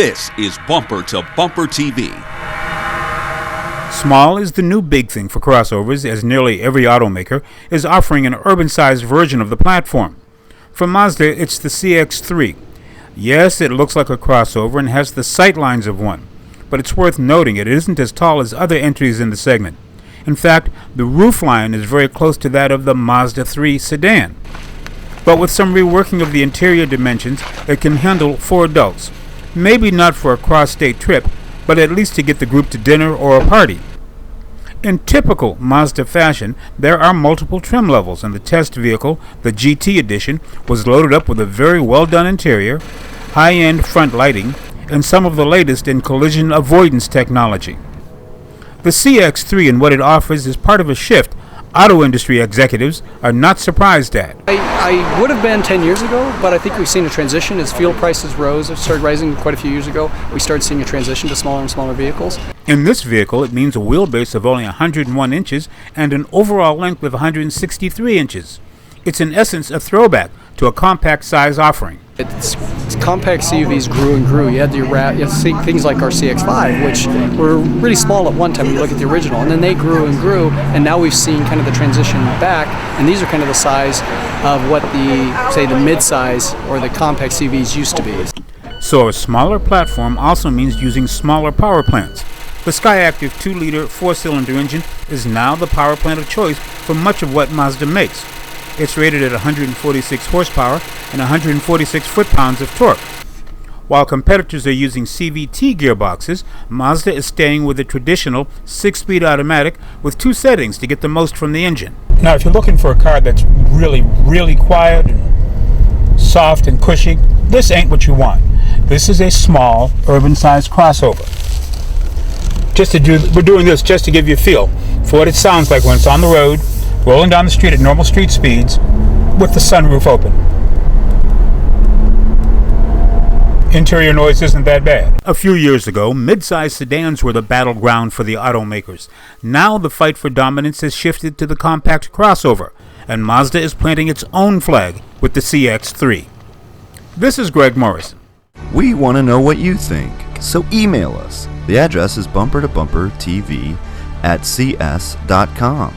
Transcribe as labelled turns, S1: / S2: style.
S1: This is Bumper to Bumper TV.
S2: Small is the new big thing for crossovers, as nearly every automaker is offering an urban-sized version of the platform. For Mazda, it's the CX-3. Yes, it looks like a crossover and has the sightlines of one, but it's worth noting it isn't as tall as other entries in the segment. In fact, the roofline is very close to that of the Mazda 3 sedan. But with some reworking of the interior dimensions, it can handle 4 adults. Maybe not for a cross-state trip, but at least to get the group to dinner or a party. In typical Mazda fashion, there are multiple trim levels, and the test vehicle, the GT edition, was loaded up with a very well-done interior, high-end front lighting, and some of the latest in collision avoidance technology. The CX-3 and what it offers is part of a shift auto industry executives are not surprised at.
S3: I would have been 10 years ago, but I think we've seen a transition as fuel prices rose. It started rising quite a few years ago. We started seeing a transition to smaller and smaller vehicles.
S2: In this vehicle, it means a wheelbase of only 101 inches and an overall length of 163 inches. It's in essence a throwback to a compact size offering.
S3: Compact CUVs grew and grew. You had to see things like our CX-5, which were really small at one time when you look at the original, and then they grew and grew, and now we've seen kind of the transition back, and these are kind of the size of what the mid-size or the compact CUVs used to be.
S2: So a smaller platform also means using smaller power plants. The Skyactiv 2-liter 4-cylinder engine is now the power plant of choice for much of what Mazda makes. It's rated at 146 horsepower and 146 foot-pounds of torque. While competitors are using CVT gearboxes, Mazda is staying with a traditional 6-speed automatic with 2 settings to get the most from the engine. Now, if you're looking for a car that's really, really quiet and soft and cushy, this ain't what you want. This is a small, urban-sized crossover. We're doing this just to give you a feel for what it sounds like when it's on the road, rolling down the street at normal street speeds with the sunroof open. Interior noise isn't that bad. A few years ago, mid-size sedans were the battleground for the automakers. Now the fight for dominance has shifted to the compact crossover, and Mazda is planting its own flag with the CX-3. This is Greg Morrison.
S4: We want to know what you think, so email us. The address is bumpertobumpertv@cs.com.